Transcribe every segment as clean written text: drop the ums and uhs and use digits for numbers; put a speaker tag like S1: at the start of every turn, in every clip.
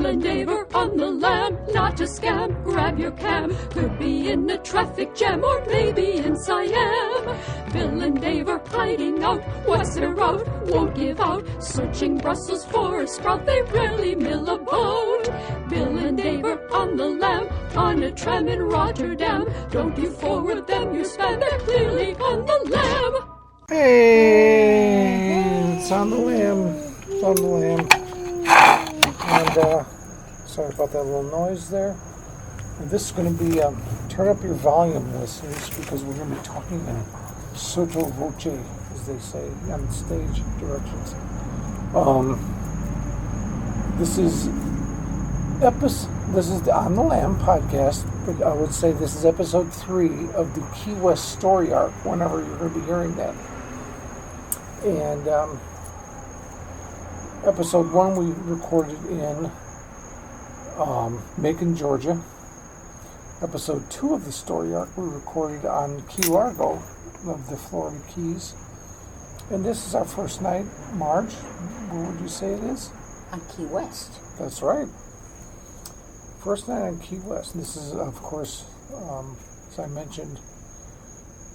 S1: and Dave are on the lam, not a scam. Grab your cam, could be in a traffic jam or maybe in Siam. Bill and Dave are hiding out, what's their route? Won't give out, searching Brussels for a sprout. They rarely mill a bone. Bill and Dave are on the lam, on a tram in Rotterdam. Don't you forward them, you spam, they're clearly on the lam.
S2: Hey, it's on the lam. It's on the lam. And sorry about that little noise there. And this is going to be turn up your volume, listeners, because we're going to be talking in sotto voce, as they say, on stage directions. This is the On the Lam podcast, but I would say this is episode 3 of the Key West story arc, whenever you're going to be hearing that. And episode 1 we recorded in Macon, Georgia. Episode 2 of the story arc we recorded on Key Largo of the Florida Keys. And this is our first night, Marge. What would you say it is?
S3: On Key West.
S2: That's right. First night on Key West. This is, of course, as I mentioned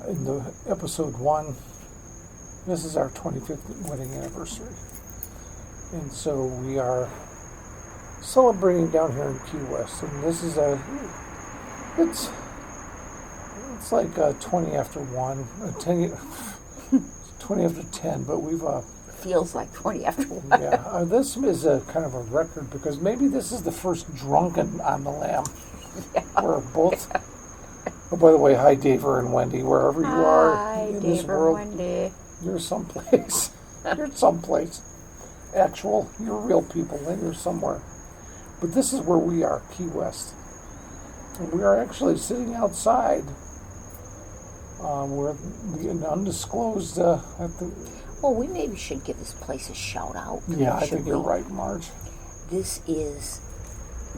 S2: in the episode 1, this is our 25th wedding anniversary. And so we are celebrating down here in Key West. And this is it's like 20 after 1, 20 after 10, but we've...
S3: Feels like 20 after 1.
S2: Yeah, this is a kind of a record, because maybe this is the first drunken on the lam.
S3: Yeah.
S2: We're both... Oh, by the way, hi, Daver and Wendy, wherever you are in this world.
S3: Hi, Wendy.
S2: You're someplace. You're someplace. You're real people, and you're somewhere. But this is where we are, Key West. And we are actually sitting outside. We're in undisclosed at the...
S3: Well, we maybe should give this place a shout out.
S2: Yeah, I think you're right, Marge.
S3: This is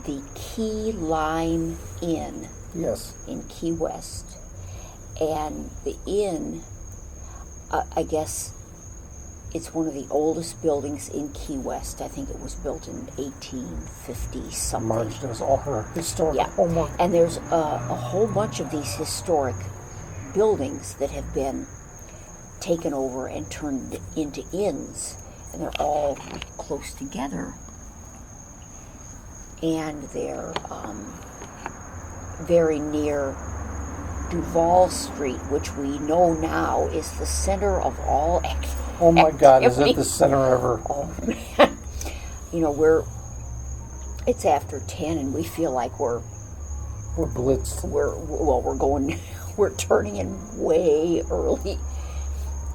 S3: the Key Lime Inn.
S2: Yes.
S3: In Key West. And the inn, I guess it's one of the oldest buildings in Key West. I think it was built in 1850 something.
S2: Marge does all her historical homework.
S3: And there's a whole bunch of these historic buildings that have been taken over and turned into inns, and they're all close together, and they're very near Duval Street, which we know now is the center of all activity.
S2: Oh my God, is it the center ever?
S3: Oh man. You know, it's after 10 and we feel like we're
S2: blitzed.
S3: We're turning in way early.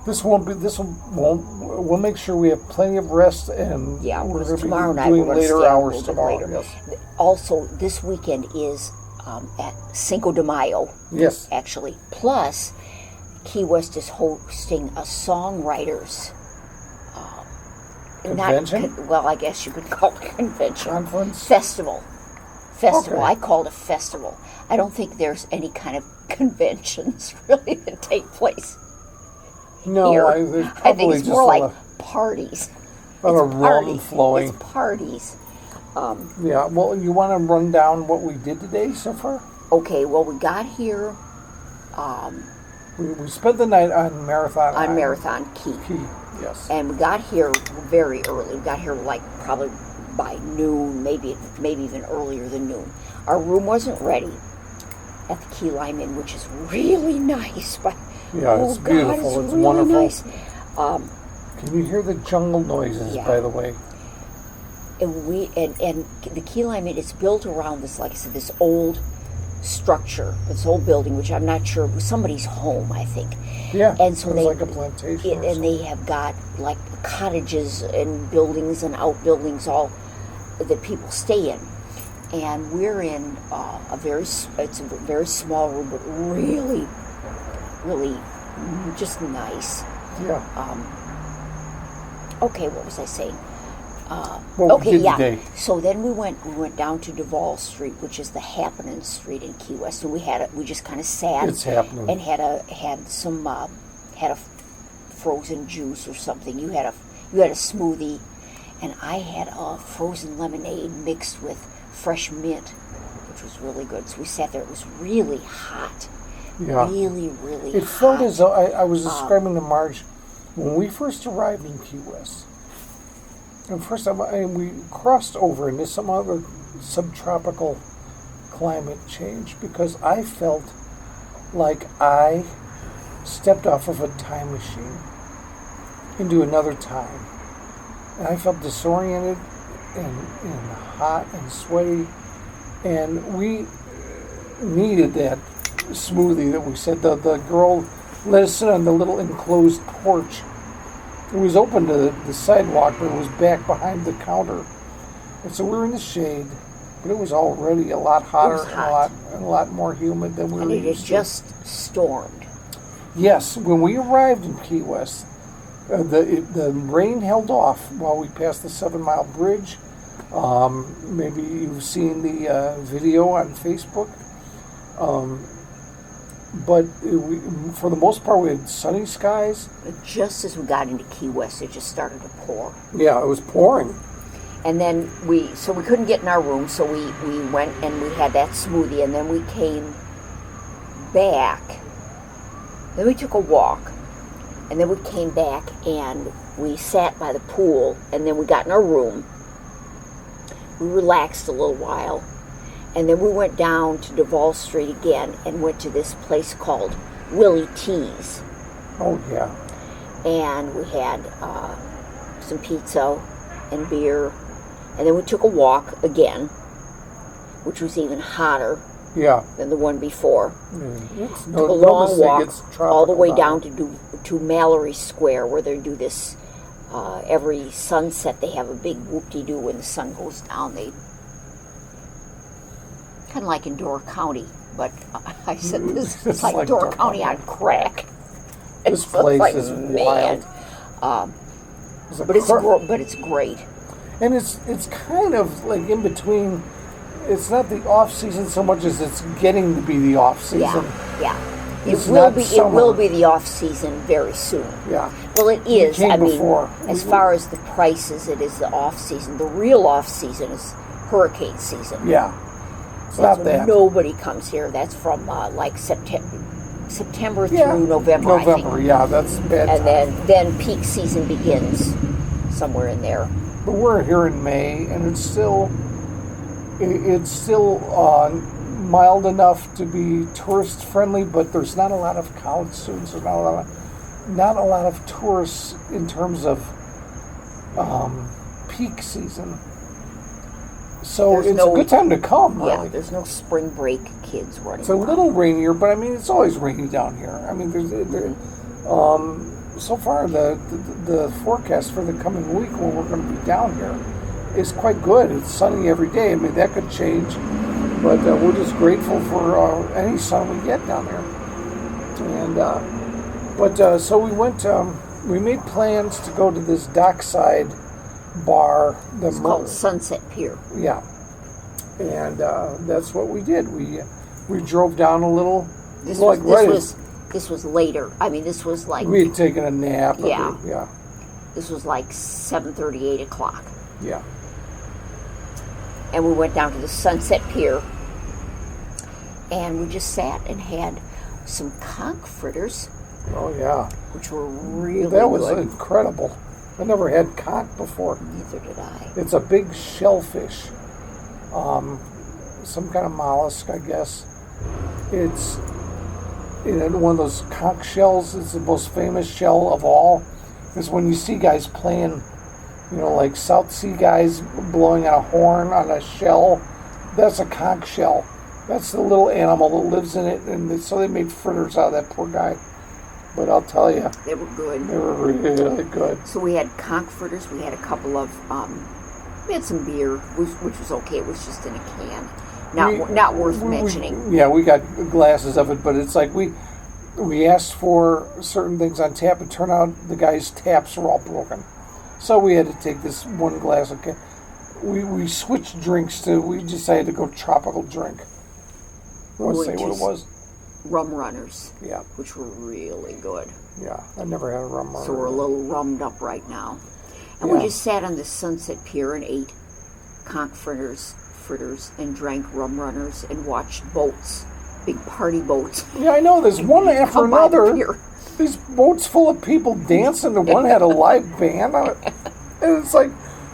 S2: We'll make sure we have plenty of rest, and
S3: we're going to be
S2: doing later hours tomorrow. Yes.
S3: Also, this weekend is at Cinco de Mayo.
S2: Yes.
S3: Actually. Plus, Key West is hosting a songwriters
S2: convention?
S3: I guess you could call it a convention.
S2: Conference?
S3: Festival.
S2: Okay.
S3: I call it a festival. I don't think there's any kind of conventions really that take place.
S2: No,
S3: here.
S2: I
S3: think it's more like parties.
S2: A rum flowing.
S3: It's parties.
S2: Well, you want to run down what we did today so far?
S3: Okay, well, we got here...
S2: we spent the night on Marathon
S3: On Marathon Key.
S2: Yes.
S3: And we got here very early. We got here probably by noon, maybe even earlier than noon. Our room wasn't ready at the Key Lime Inn, which is really nice, but...
S2: it's beautiful. It's really wonderful.
S3: Nice.
S2: Can you hear the jungle noises, by the way?
S3: And the Key Lime Inn, it's built around this, like I said, this old structure, this old building, which I'm not sure, it was somebody's home, I think.
S2: Yeah,
S3: and so
S2: it's like a plantation.
S3: And they have got like cottages and buildings and outbuildings all that people stay in. And we're in it's a very small room, but really, really just nice.
S2: Yeah.
S3: Okay, what was I saying?
S2: Today.
S3: So then we went down to Duval Street, which is the happenin street in Key West, and we just kind of sat.
S2: It's happening.
S3: And had a frozen juice or something. You had a smoothie, and I had a frozen lemonade mixed with fresh mint, which was really good. So we sat there. It was really hot.
S2: Yeah.
S3: Really, really
S2: It
S3: hot.
S2: felt as though, I was describing to Marge, when we first arrived in Key West, and first time we crossed over into some other subtropical climate change, because I felt like I stepped off of a time machine into another time. And I felt disoriented and hot and sweaty. And we needed that smoothie that we said. The girl let us sit on the little enclosed porch. It was open to the sidewalk, but it was back behind the counter. And so we were in the shade, but it was already a lot hotter and a lot more humid than we were used to.
S3: And it had just stormed.
S2: Yes, when we arrived in Key West, the rain held off while we passed the 7 Mile Bridge. Maybe you've seen the video on Facebook. But for the most part, we had sunny skies.
S3: But just as we got into Key West, it just started to pour.
S2: Yeah, it was pouring.
S3: And then we couldn't get in our room, so we went and we had that smoothie, and then we came back. Then we took a walk, and then we came back and we sat by the pool, and then we got in our room. We relaxed a little while, and then we went down to Duval Street again and went to this place called Willie T's.
S2: Oh, yeah.
S3: And we had some pizza and beer, and then we took a walk again, which was even hotter than the one before.
S2: It's
S3: took a long walk all the way down to Mallory Square, where they do this every sunset. They have a big whoop-de-doo when the sun goes down. They kind of like in Door County, but I said this is like Door County on crack.
S2: This place is wild.
S3: But it's great.
S2: And it's kind of like in between. It's not the off season so much as it's getting to be the off season.
S3: Yeah.
S2: It's
S3: It will be the off season very soon.
S2: Yeah.
S3: Well, it is. I mean,
S2: before.
S3: as far as the prices, it is the off season. The real off season is hurricane season.
S2: Yeah. It's
S3: That's
S2: not
S3: when
S2: that.
S3: nobody comes here. That's from like September through November, I think.
S2: Yeah, that's bad
S3: And
S2: time.
S3: then peak season begins somewhere in there.
S2: But we're here in May, and it's still mild enough to be tourist friendly, but there's not a lot of college students. There's not a lot of tourists in terms of peak season. So it's a good time to come, really.
S3: Yeah, there's no spring break kids running
S2: It's a
S3: around.
S2: little rainier, but I mean, it's always rainy down here. I mean, so far the forecast for the coming week when we're going to be down here is quite good. It's sunny every day. I mean, that could change, but we're just grateful for any sun we get down here. And so we went. We made plans to go to this dockside bar.
S3: It's called Sunset Pier.
S2: Yeah, and that's what we did. We drove down a little.
S3: This was later. I mean, this was like
S2: we had taken a nap.
S3: Yeah. This was like 7:30, 8 o'clock.
S2: Yeah.
S3: And we went down to the Sunset Pier, and we just sat and had some conch fritters.
S2: Oh yeah.
S3: Which were really good.
S2: That was incredible. I never had conch before.
S3: Neither did I.
S2: It's a big shellfish. Some kind of mollusk, I guess. It's one of those conch shells. It's the most famous shell of all. Is when you see guys playing, like South Sea guys blowing on a horn on a shell. That's a conch shell. That's the little animal that lives in it, and so they made fritters out of that poor guy. But I'll tell you,
S3: they were good.
S2: They were really good.
S3: So we had conch fritters. We had a couple of, we had some beer, which was okay. It was just in a can. Not worth mentioning.
S2: We got glasses of it, but it's like we asked for certain things on tap, and turned out the guy's taps were all broken. So we had to take this one glass of we switched drinks we decided to go tropical drink. I won't say what it was.
S3: Rum runners.
S2: Yeah.
S3: Which were really good.
S2: Yeah, I never had a rum runner.
S3: So we're a little rummed up right now. And we just sat on the Sunset Pier and ate conch fritters, and drank rum runners and watched boats, big party boats.
S2: Yeah, I know. There's one after
S3: Come by the
S2: another.
S3: pier.
S2: These boats full of people dancing. The one had a live band on it. And it's like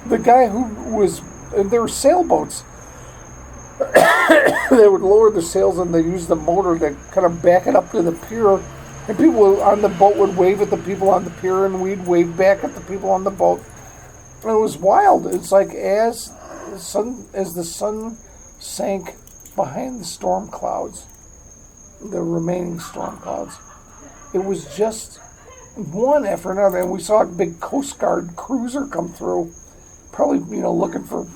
S2: the guy who was, there were sailboats. They would lower the sails and they used the motor to kind of back it up to the pier. And people on the boat would wave at the people on the pier and we'd wave back at the people on the boat. And it was wild. It's like as the sun sank behind the storm clouds, the remaining storm clouds, it was just one after another. And we saw a big Coast Guard cruiser come through, probably, looking for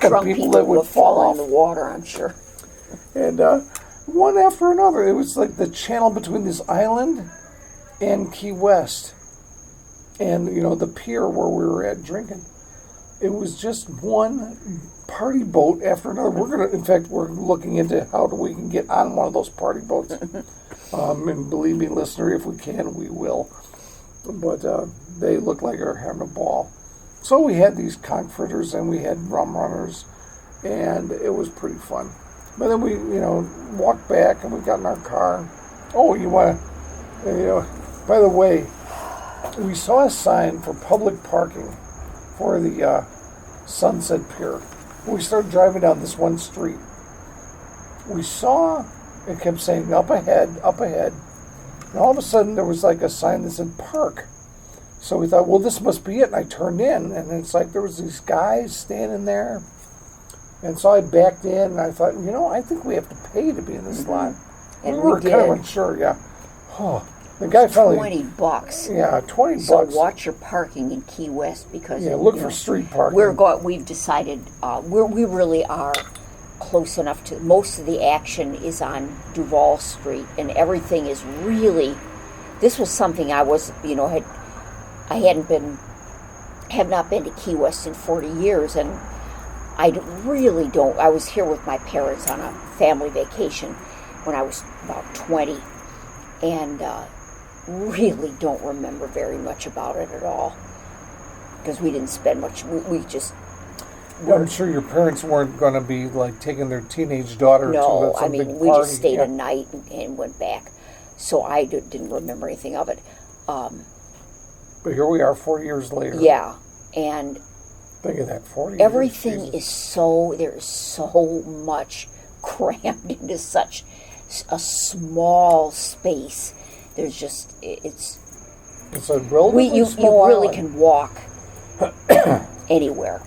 S2: drunk people that would fall off
S3: in the water, I'm sure.
S2: And one after another. It was like the channel between this island and Key West. And, the pier where we were at drinking. It was just one party boat after another. We're looking into how we can get on one of those party boats. And believe me, listener, if we can, we will. But they look like they're having a ball. So we had these conch fritters and we had rum runners, and it was pretty fun. But then we, walked back and we got in our car. Oh, by the way, we saw a sign for public parking for the Sunset Pier. We started driving down this one street. We saw, it kept saying, up ahead, and all of a sudden there was like a sign that said park. So we thought, well, this must be it, and I turned in, and it's like there was these guys standing there. And so I backed in, and I thought, I think we have to pay to be in this line.
S3: And
S2: we were
S3: did.
S2: kind of unsure, yeah. Oh, the guy finally...
S3: $20.
S2: Yeah, $20.
S3: So watch your parking in Key West because...
S2: Yeah, look for street parking.
S3: We've decided, we really are close enough to... Most of the action is on Duval Street, and everything is really... This was something I was, have not been to Key West in 40 years, and I really don't. I was here with my parents on a family vacation when I was about 20, and really don't remember very much about it at all because we didn't spend much. We just.
S2: I'm sure your parents weren't going to be like taking their teenage daughter to some big party.
S3: We just stayed a night and went back, so I didn't remember anything of it.
S2: But here we are 4 years later.
S3: Yeah, and
S2: think of that, 40
S3: everything
S2: years,
S3: is there's so much crammed into such a small space. There's just, it's
S2: a relatively small
S3: you really
S2: island.
S3: can walk anywhere.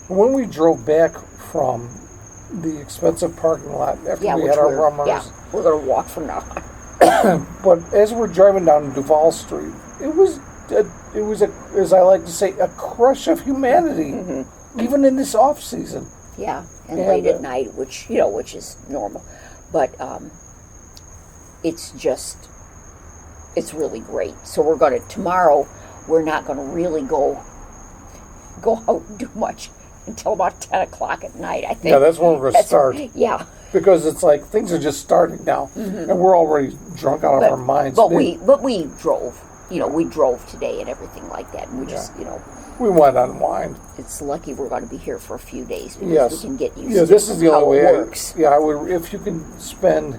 S2: When we drove back from the expensive parking lot after we had our rum runners.
S3: Yeah, we're going to walk from now on.
S2: But as we're driving down Duval Street, it was as I like to say, a crush of humanity, even in this off season.
S3: Yeah, and late at night, which is normal, but it's really great. So tomorrow we're not going to really go out and do much until about 10 o'clock at night, I think.
S2: Yeah, that's when we're going to start.
S3: Yeah.
S2: Because it's like things are just starting now, and we're already drunk out of our minds.
S3: But we drove. We drove today and everything like that, and we just,
S2: we want to unwind.
S3: It's lucky we're going to be here for a few days because we can get used to
S2: this is the
S3: how
S2: only
S3: it
S2: way.
S3: works.
S2: I would, if you can spend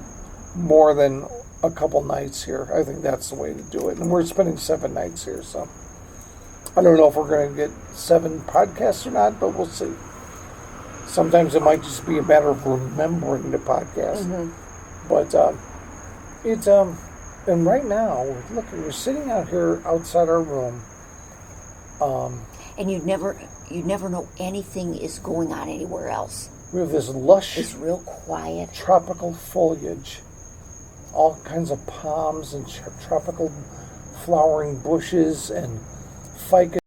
S2: more than a couple nights here, I think that's the way to do it. And we're spending 7 nights here, so I don't know if we're going to get 7 podcasts or not, but we'll see. Sometimes it might just be a matter of remembering the podcast. But it's and right now we're sitting out here outside our room.
S3: And you'd never know anything is going on anywhere else.
S2: We have this lush,
S3: it's real quiet,
S2: tropical foliage, all kinds of palms and tropical flowering bushes and ficus.